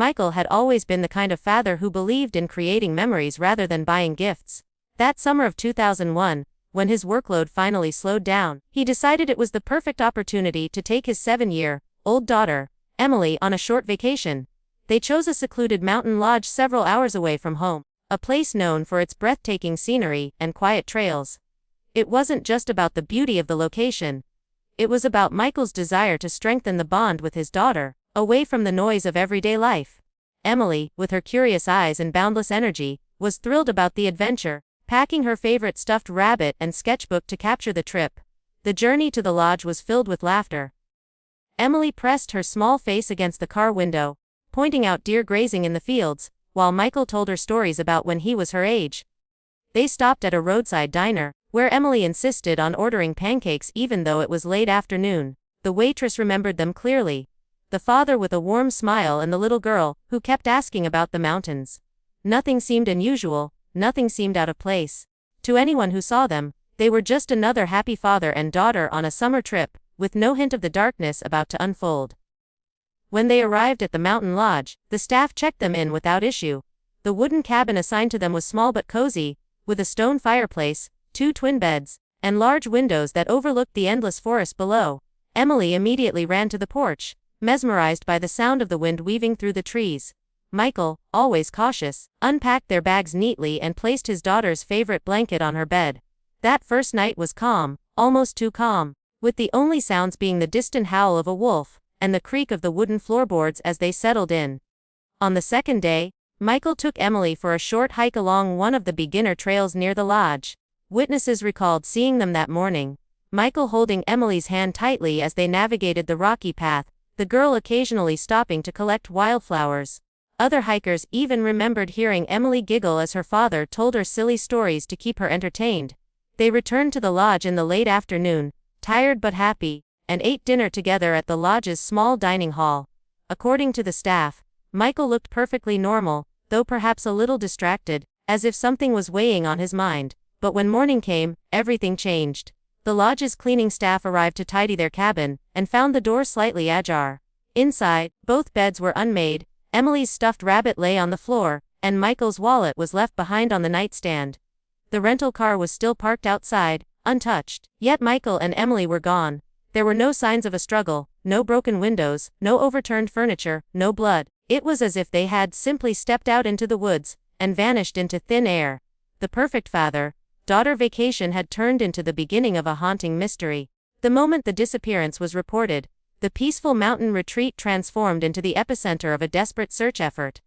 Michael had always been the kind of father who believed in creating memories rather than buying gifts. That summer of 2001, when his workload finally slowed down, he decided it was the perfect opportunity to take his 7-year-old daughter, Emily, on a short vacation. They chose a secluded mountain lodge several hours away from home, a place known for its breathtaking scenery and quiet trails. It wasn't just about the beauty of the location. It was about Michael's desire to strengthen the bond with his daughter, away from the noise of everyday life. Emily, with her curious eyes and boundless energy, was thrilled about the adventure, packing her favorite stuffed rabbit and sketchbook to capture the trip. The journey to the lodge was filled with laughter. Emily pressed her small face against the car window, pointing out deer grazing in the fields, while Michael told her stories about when he was her age. They stopped at a roadside diner, where Emily insisted on ordering pancakes even though it was late afternoon. The waitress remembered them clearly. The father with a warm smile and the little girl, who kept asking about the mountains. Nothing seemed unusual, nothing seemed out of place. To anyone who saw them, they were just another happy father and daughter on a summer trip, with no hint of the darkness about to unfold. When they arrived at the mountain lodge, the staff checked them in without issue. The wooden cabin assigned to them was small but cozy, with a stone fireplace, 2 twin beds, and large windows that overlooked the endless forest below. Emily immediately ran to the porch, mesmerized by the sound of the wind weaving through the trees. Michael, always cautious, unpacked their bags neatly and placed his daughter's favorite blanket on her bed. That first night was calm, almost too calm, with the only sounds being the distant howl of a wolf, and the creak of the wooden floorboards as they settled in. On the second day, Michael took Emily for a short hike along one of the beginner trails near the lodge. Witnesses recalled seeing them that morning, Michael holding Emily's hand tightly as they navigated the rocky path, the girl occasionally stopping to collect wildflowers. Other hikers even remembered hearing Emily giggle as her father told her silly stories to keep her entertained. They returned to the lodge in the late afternoon, tired but happy, and ate dinner together at the lodge's small dining hall. According to the staff, Michael looked perfectly normal, though perhaps a little distracted, as if something was weighing on his mind. But when morning came, everything changed. The lodge's cleaning staff arrived to tidy their cabin, and found the door slightly ajar. Inside, both beds were unmade, Emily's stuffed rabbit lay on the floor, and Michael's wallet was left behind on the nightstand. The rental car was still parked outside, untouched. Yet Michael and Emily were gone. There were no signs of a struggle, no broken windows, no overturned furniture, no blood. It was as if they had simply stepped out into the woods, and vanished into thin air. The perfect father-daughter vacation had turned into the beginning of a haunting mystery. The moment the disappearance was reported, the peaceful mountain retreat transformed into the epicenter of a desperate search effort.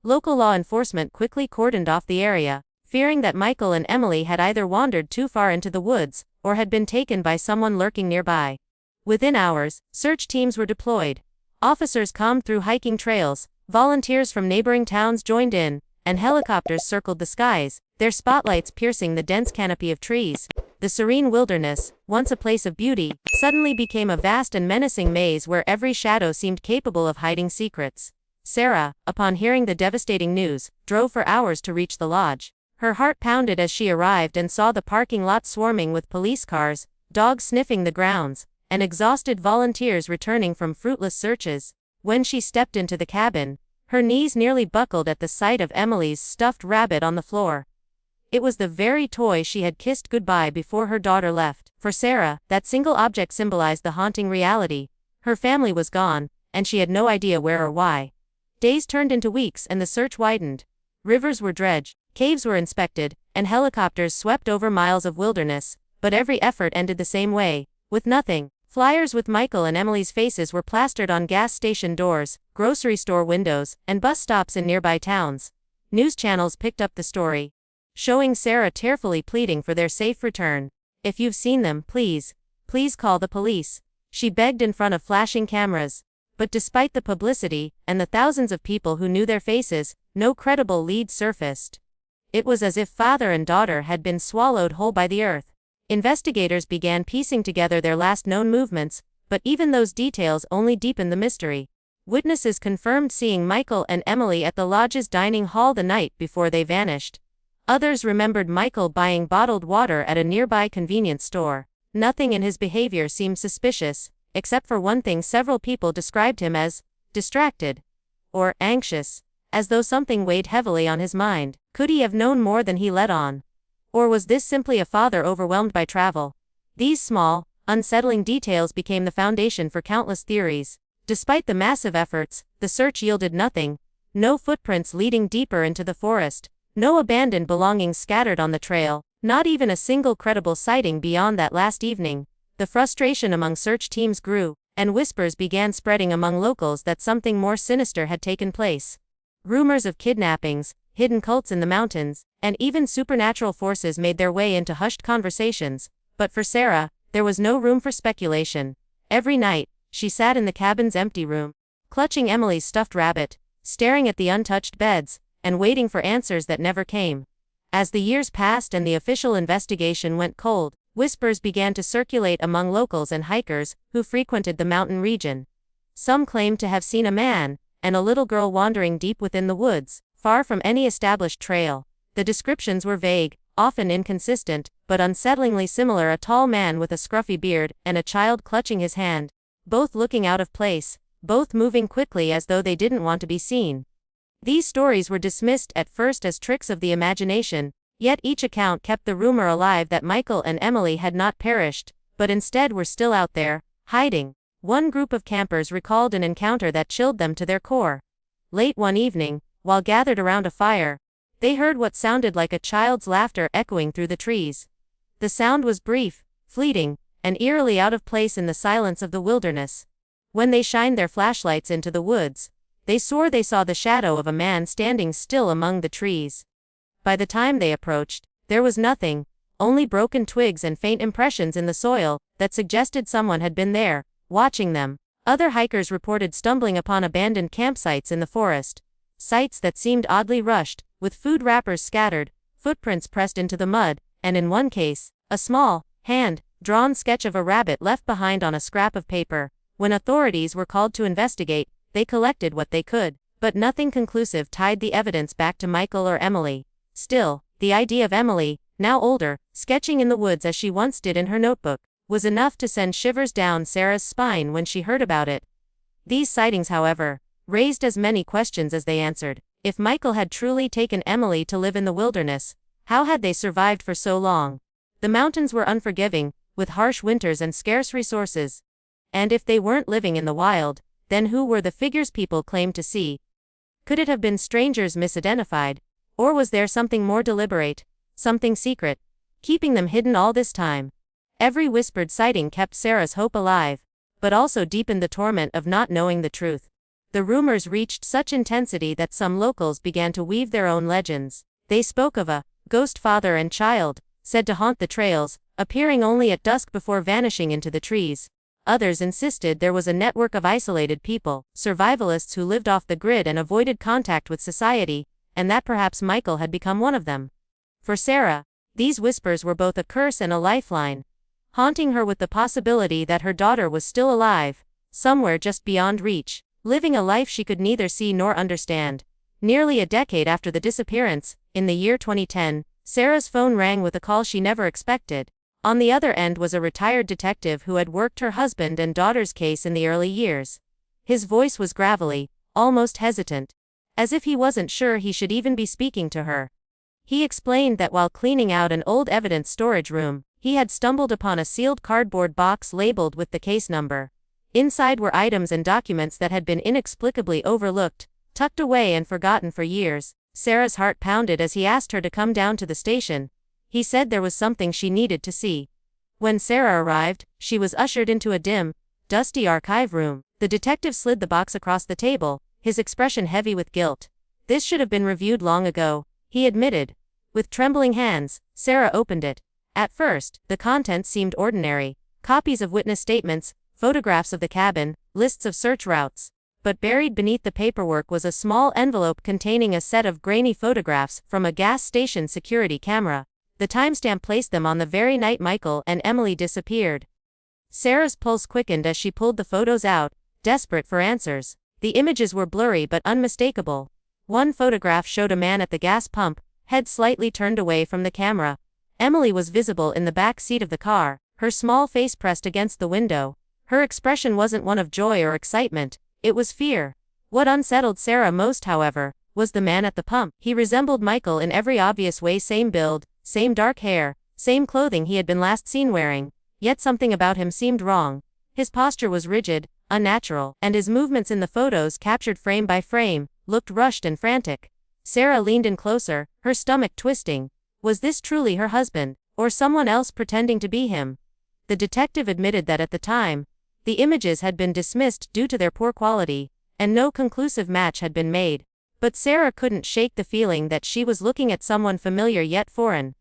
Local law enforcement quickly cordoned off the area, fearing that Michael and Emily had either wandered too far into the woods, or had been taken by someone lurking nearby. Within hours, search teams were deployed. Officers combed through hiking trails, volunteers from neighboring towns joined in, and helicopters circled the skies, their spotlights piercing the dense canopy of trees. The serene wilderness, once a place of beauty, suddenly became a vast and menacing maze where every shadow seemed capable of hiding secrets. Sarah, upon hearing the devastating news, drove for hours to reach the lodge. Her heart pounded as she arrived and saw the parking lot swarming with police cars, dogs sniffing the grounds, and exhausted volunteers returning from fruitless searches. When she stepped into the cabin, her knees nearly buckled at the sight of Emily's stuffed rabbit on the floor. It was the very toy she had kissed goodbye before her daughter left. For Sarah, that single object symbolized the haunting reality. Her family was gone, and she had no idea where or why. Days turned into weeks and the search widened. Rivers were dredged, caves were inspected, and helicopters swept over miles of wilderness, but every effort ended the same way, with nothing. Flyers with Michael and Emily's faces were plastered on gas station doors, grocery store windows, and bus stops in nearby towns. News channels picked up the story, showing Sarah tearfully pleading for their safe return. "If you've seen them, please call the police," she begged in front of flashing cameras. But despite the publicity, and the thousands of people who knew their faces, no credible lead surfaced. It was as if father and daughter had been swallowed whole by the earth. Investigators began piecing together their last known movements, but even those details only deepened the mystery. Witnesses confirmed seeing Michael and Emily at the lodge's dining hall the night before they vanished. Others remembered Michael buying bottled water at a nearby convenience store. Nothing in his behavior seemed suspicious, except for one thing: several people described him as distracted, or anxious, as though something weighed heavily on his mind. Could he have known more than he let on? Or was this simply a father overwhelmed by travel? These small, unsettling details became the foundation for countless theories. Despite the massive efforts, the search yielded nothing. No footprints leading deeper into the forest, no abandoned belongings scattered on the trail, not even a single credible sighting beyond that last evening. The frustration among search teams grew, and whispers began spreading among locals that something more sinister had taken place. Rumors of kidnappings, hidden cults in the mountains, and even supernatural forces made their way into hushed conversations. But for Sarah, there was no room for speculation. Every night, she sat in the cabin's empty room, clutching Emily's stuffed rabbit, staring at the untouched beds, and waiting for answers that never came. As the years passed and the official investigation went cold, whispers began to circulate among locals and hikers who frequented the mountain region. Some claimed to have seen a man and a little girl wandering deep within the woods, far from any established trail. The descriptions were vague, often inconsistent, but unsettlingly similar: a tall man with a scruffy beard and a child clutching his hand, both looking out of place, both moving quickly as though they didn't want to be seen. These stories were dismissed at first as tricks of the imagination, yet each account kept the rumor alive that Michael and Emily had not perished, but instead were still out there, hiding. One group of campers recalled an encounter that chilled them to their core. Late one evening, while gathered around a fire, they heard what sounded like a child's laughter echoing through the trees. The sound was brief, fleeting, and eerily out of place in the silence of the wilderness. When they shined their flashlights into the woods, they swore they saw the shadow of a man standing still among the trees. By the time they approached, there was nothing, only broken twigs and faint impressions in the soil that suggested someone had been there, watching them. Other hikers reported stumbling upon abandoned campsites in the forest, sites that seemed oddly rushed, with food wrappers scattered, footprints pressed into the mud, and in one case, a small, hand-drawn sketch of a rabbit left behind on a scrap of paper. When authorities were called to investigate, they collected what they could, but nothing conclusive tied the evidence back to Michael or Emily. Still, the idea of Emily, now older, sketching in the woods as she once did in her notebook, was enough to send shivers down Sarah's spine when she heard about it. These sightings, however, raised as many questions as they answered. If Michael had truly taken Emily to live in the wilderness, how had they survived for so long? The mountains were unforgiving, with harsh winters and scarce resources. And if they weren't living in the wild, then who were the figures people claimed to see? Could it have been strangers misidentified? Or was there something more deliberate, something secret, keeping them hidden all this time? Every whispered sighting kept Sarah's hope alive, but also deepened the torment of not knowing the truth. The rumors reached such intensity that some locals began to weave their own legends. They spoke of a ghost father and child, said to haunt the trails, appearing only at dusk before vanishing into the trees. Others insisted there was a network of isolated people, survivalists who lived off the grid and avoided contact with society, and that perhaps Michael had become one of them. For Sarah, these whispers were both a curse and a lifeline, haunting her with the possibility that her daughter was still alive, somewhere just beyond reach, living a life she could neither see nor understand. Nearly a decade after the disappearance, in the year 2010, Sarah's phone rang with a call she never expected. On the other end was a retired detective who had worked her husband and daughter's case in the early years. His voice was gravelly, almost hesitant, as if he wasn't sure he should even be speaking to her. He explained that while cleaning out an old evidence storage room, he had stumbled upon a sealed cardboard box labeled with the case number. Inside were items and documents that had been inexplicably overlooked, tucked away and forgotten for years. Sarah's heart pounded as he asked her to come down to the station. He said there was something she needed to see. When Sarah arrived, she was ushered into a dim, dusty archive room. The detective slid the box across the table, his expression heavy with guilt. "This should have been reviewed long ago," he admitted. With trembling hands, Sarah opened it. At first, the contents seemed ordinary. Copies of witness statements, photographs of the cabin, lists of search routes. But buried beneath the paperwork was a small envelope containing a set of grainy photographs from a gas station security camera. The timestamp placed them on the very night Michael and Emily disappeared. Sarah's pulse quickened as she pulled the photos out, desperate for answers. The images were blurry but unmistakable. One photograph showed a man at the gas pump, head slightly turned away from the camera. Emily was visible in the back seat of the car, her small face pressed against the window. Her expression wasn't one of joy or excitement, it was fear. What unsettled Sarah most, however, was the man at the pump. He resembled Michael in every obvious way, same build, same dark hair, same clothing he had been last seen wearing, yet something about him seemed wrong. His posture was rigid, unnatural, and his movements in the photos captured frame by frame, looked rushed and frantic. Sarah leaned in closer, her stomach twisting. Was this truly her husband, or someone else pretending to be him? The detective admitted that at the time, the images had been dismissed due to their poor quality, and no conclusive match had been made. But Sarah couldn't shake the feeling that she was looking at someone familiar yet foreign.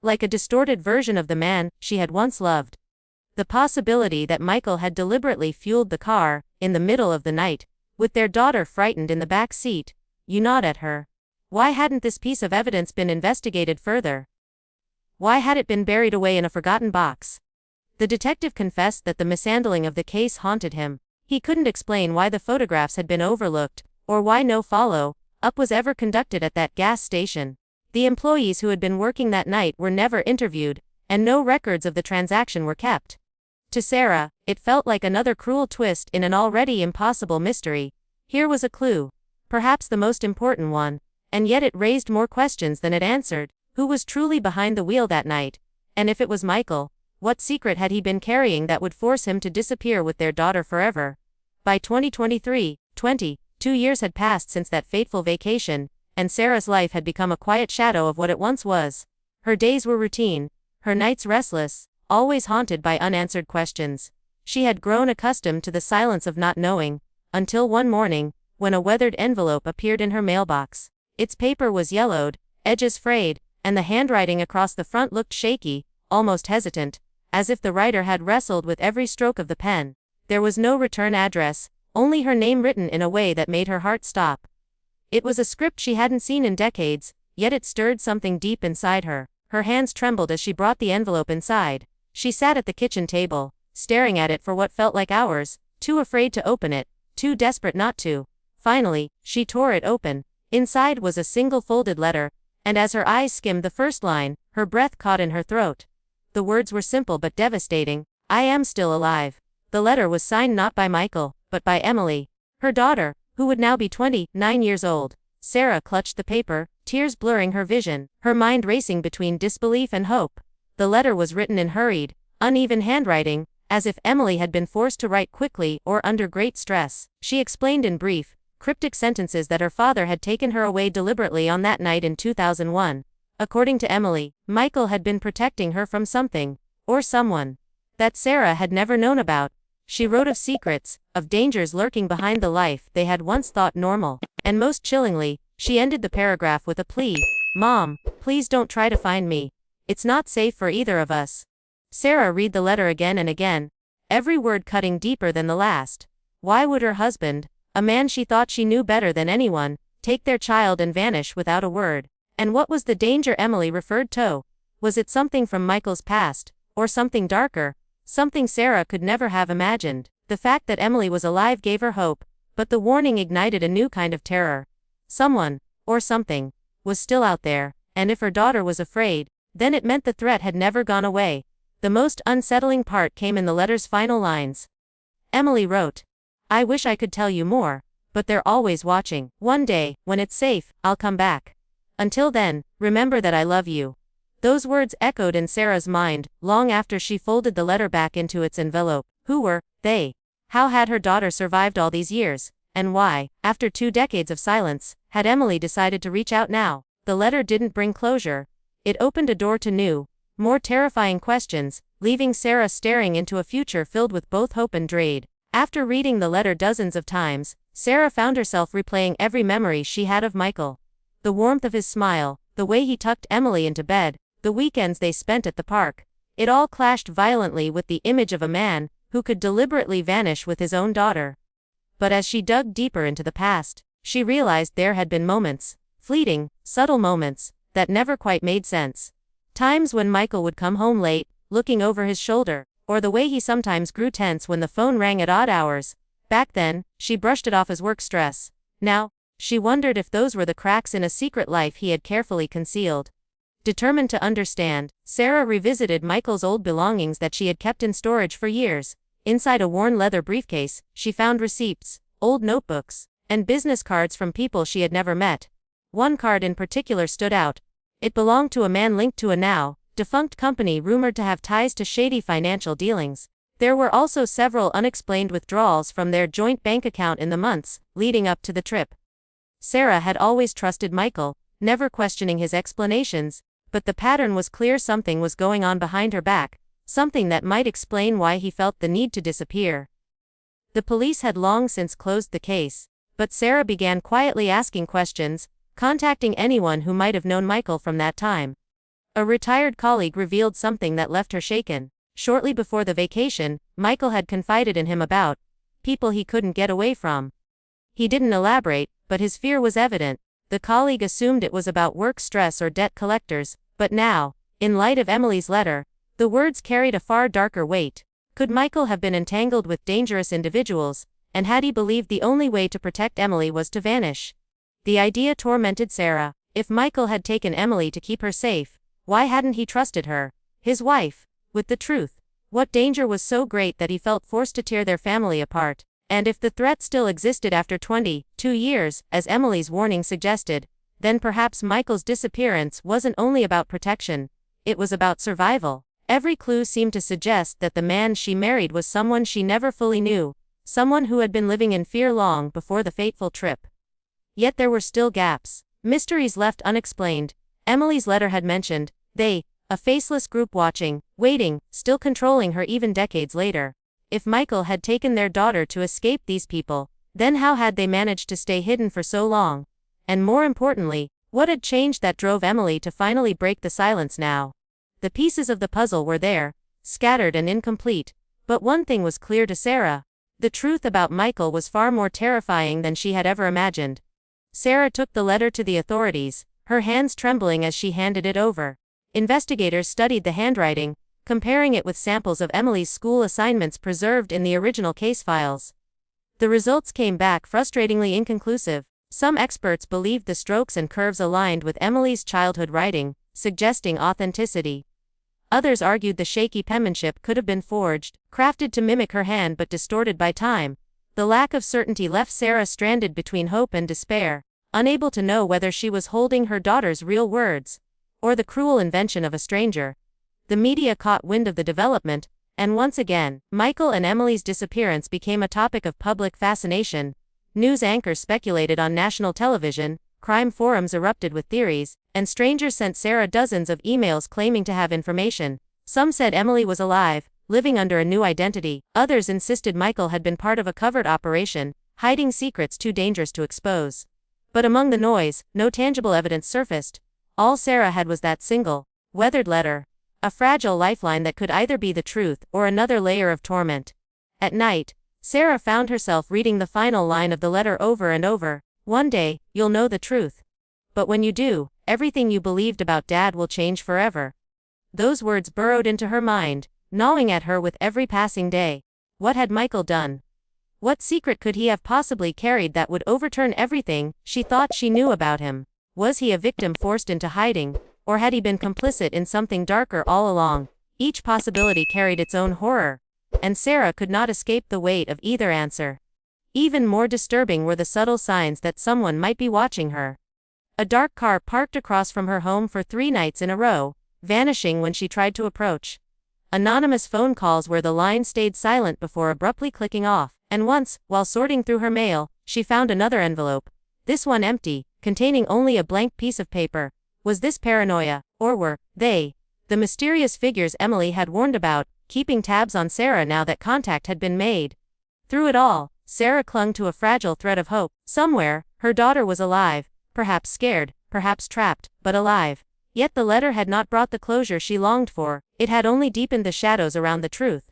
Like a distorted version of the man she had once loved. The possibility that Michael had deliberately fueled the car, in the middle of the night, with their daughter frightened in the back seat, gnawed at her. Why hadn't this piece of evidence been investigated further? Why had it been buried away in a forgotten box? The detective confessed that the mishandling of the case haunted him. He couldn't explain why the photographs had been overlooked, or why no follow-up was ever conducted at that gas station. The employees who had been working that night were never interviewed, and no records of the transaction were kept. To Sarah, it felt like another cruel twist in an already impossible mystery. Here was a clue, perhaps the most important one, and yet it raised more questions than it answered. Who was truly behind the wheel that night? And if it was Michael, what secret had he been carrying that would force him to disappear with their daughter forever? By 2023, 2 years had passed since that fateful vacation, and Sarah's life had become a quiet shadow of what it once was. Her days were routine, her nights restless, always haunted by unanswered questions. She had grown accustomed to the silence of not knowing, until one morning, when a weathered envelope appeared in her mailbox. Its paper was yellowed, edges frayed, and the handwriting across the front looked shaky, almost hesitant, as if the writer had wrestled with every stroke of the pen. There was no return address, only her name written in a way that made her heart stop. It was a script she hadn't seen in decades, yet it stirred something deep inside her. Her hands trembled as she brought the envelope inside. She sat at the kitchen table, staring at it for what felt like hours, too afraid to open it, too desperate not to. Finally, she tore it open. Inside was a single folded letter, and as her eyes skimmed the first line, her breath caught in her throat. The words were simple but devastating. I am still alive. The letter was signed not by Michael, but by Emily, her daughter, who would now be 29 years old. Sarah clutched the paper, tears blurring her vision, her mind racing between disbelief and hope. The letter was written in hurried, uneven handwriting, as if Emily had been forced to write quickly or under great stress. She explained in brief, cryptic sentences that her father had taken her away deliberately on that night in 2001. According to Emily, Michael had been protecting her from something, or someone, that Sarah had never known about. She wrote of secrets, of dangers lurking behind the life they had once thought normal. And most chillingly, she ended the paragraph with a plea. Mom, please don't try to find me. It's not safe for either of us. Sarah read the letter again and again, every word cutting deeper than the last. Why would her husband, a man she thought she knew better than anyone, take their child and vanish without a word? And what was the danger Emily referred to? Was it something from Michael's past, or something darker? Something Sarah could never have imagined. The fact that Emily was alive gave her hope, but the warning ignited a new kind of terror. Someone, or something, was still out there, and if her daughter was afraid, then it meant the threat had never gone away. The most unsettling part came in the letter's final lines. Emily wrote, I wish I could tell you more, but they're always watching. One day, when it's safe, I'll come back. Until then, remember that I love you. Those words echoed in Sarah's mind, long after she folded the letter back into its envelope. Who were they? How had her daughter survived all these years? And why, after 2 decades of silence, had Emily decided to reach out now? The letter didn't bring closure. It opened a door to new, more terrifying questions, leaving Sarah staring into a future filled with both hope and dread. After reading the letter dozens of times, Sarah found herself replaying every memory she had of Michael. The warmth of his smile, the way he tucked Emily into bed, the weekends they spent at the park. It all clashed violently with the image of a man who could deliberately vanish with his own daughter. But as she dug deeper into the past, she realized there had been moments, fleeting, subtle moments, that never quite made sense. Times when Michael would come home late, looking over his shoulder, or the way he sometimes grew tense when the phone rang at odd hours. Back then, she brushed it off as work stress. Now, she wondered if those were the cracks in a secret life he had carefully concealed. Determined to understand, Sarah revisited Michael's old belongings that she had kept in storage for years. Inside a worn leather briefcase, she found receipts, old notebooks, and business cards from people she had never met. One card in particular stood out. It belonged to a man linked to a now defunct company rumored to have ties to shady financial dealings. There were also several unexplained withdrawals from their joint bank account in the months leading up to the trip. Sarah had always trusted Michael, never questioning his explanations, but the pattern was clear. Something was going on behind her back, something that might explain why he felt the need to disappear. The police had long since closed the case, but Sarah began quietly asking questions, contacting anyone who might have known Michael from that time. A retired colleague revealed something that left her shaken. Shortly before the vacation, Michael had confided in him about people he couldn't get away from. He didn't elaborate, but his fear was evident. The colleague assumed it was about work stress or debt collectors, but now, in light of Emily's letter, the words carried a far darker weight. Could Michael have been entangled with dangerous individuals, and had he believed the only way to protect Emily was to vanish? The idea tormented Sarah. If Michael had taken Emily to keep her safe, why hadn't he trusted her, his wife, with the truth? What danger was so great that he felt forced to tear their family apart? And if the threat still existed after 22 years, as Emily's warning suggested, then perhaps Michael's disappearance wasn't only about protection, it was about survival. Every clue seemed to suggest that the man she married was someone she never fully knew, someone who had been living in fear long before the fateful trip. Yet there were still gaps, mysteries left unexplained. Emily's letter had mentioned they, a faceless group watching, waiting, still controlling her even decades later. If Michael had taken their daughter to escape these people, then how had they managed to stay hidden for so long? And more importantly, what had changed that drove Emily to finally break the silence now? The pieces of the puzzle were there, scattered and incomplete, but one thing was clear to Sarah. The truth about Michael was far more terrifying than she had ever imagined. Sarah took the letter to the authorities, her hands trembling as she handed it over. Investigators studied the handwriting, comparing it with samples of Emily's school assignments preserved in the original case files. The results came back frustratingly inconclusive. Some experts believed the strokes and curves aligned with Emily's childhood writing, suggesting authenticity. Others argued the shaky penmanship could have been forged, crafted to mimic her hand but distorted by time. The lack of certainty left Sarah stranded between hope and despair, unable to know whether she was holding her daughter's real words, or the cruel invention of a stranger. The media caught wind of the development, and once again, Michael and Emily's disappearance became a topic of public fascination. News anchors speculated on national television, crime forums erupted with theories, and strangers sent Sarah dozens of emails claiming to have information. Some said Emily was alive, living under a new identity. Others insisted Michael had been part of a covert operation, hiding secrets too dangerous to expose. But among the noise, no tangible evidence surfaced. All Sarah had was that single, weathered letter. A fragile lifeline that could either be the truth or another layer of torment. At night, Sarah found herself reading the final line of the letter over and over. One day, you'll know the truth. But when you do, everything you believed about Dad will change forever. Those words burrowed into her mind, gnawing at her with every passing day. What had Michael done? What secret could he have possibly carried that would overturn everything she thought she knew about him? Was he a victim forced into hiding? Or had he been complicit in something darker all along? Each possibility carried its own horror, and Sarah could not escape the weight of either answer. Even more disturbing were the subtle signs that someone might be watching her. A dark car parked across from her home for 3 nights in a row, vanishing when she tried to approach. Anonymous phone calls where the line stayed silent before abruptly clicking off, and once, while sorting through her mail, she found another envelope. This one empty, containing only a blank piece of paper. Was this paranoia, or were they, the mysterious figures Emily had warned about, keeping tabs on Sarah now that contact had been made? Through it all, Sarah clung to a fragile thread of hope. Somewhere, her daughter was alive, perhaps scared, perhaps trapped, but alive. Yet the letter had not brought the closure she longed for, it had only deepened the shadows around the truth.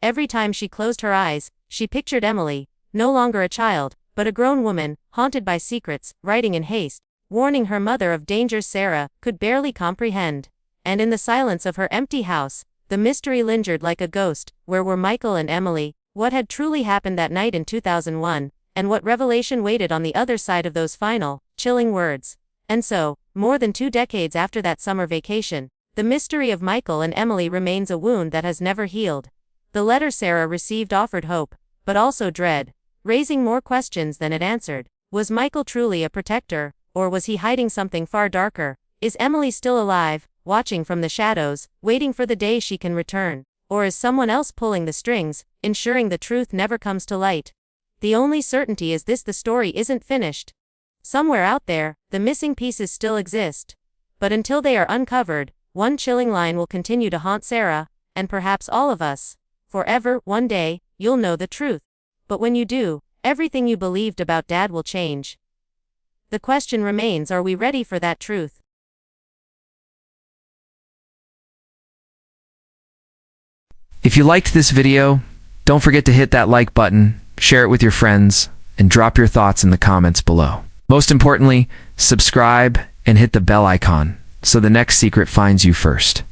Every time she closed her eyes, she pictured Emily, no longer a child, but a grown woman, haunted by secrets, writing in haste, warning her mother of dangers Sarah could barely comprehend. And in the silence of her empty house, the mystery lingered like a ghost. Where were Michael and Emily? What had truly happened that night in 2001? And what revelation waited on the other side of those final, chilling words? And so, more than 2 decades after that summer vacation, the mystery of Michael and Emily remains a wound that has never healed. The letter Sarah received offered hope, but also dread, raising more questions than it answered. Was Michael truly a protector, or was he hiding something far darker? Is Emily still alive, watching from the shadows, waiting for the day she can return? Or is someone else pulling the strings, ensuring the truth never comes to light? The only certainty is this: the story isn't finished. Somewhere out there, the missing pieces still exist. But until they are uncovered, one chilling line will continue to haunt Sarah, and perhaps all of us. Forever. One day, you'll know the truth. But when you do, everything you believed about Dad will change. The question remains: are we ready for that truth? If you liked this video, don't forget to hit that like button, share it with your friends, and drop your thoughts in the comments below. Most importantly, subscribe and hit the bell icon so the next secret finds you first.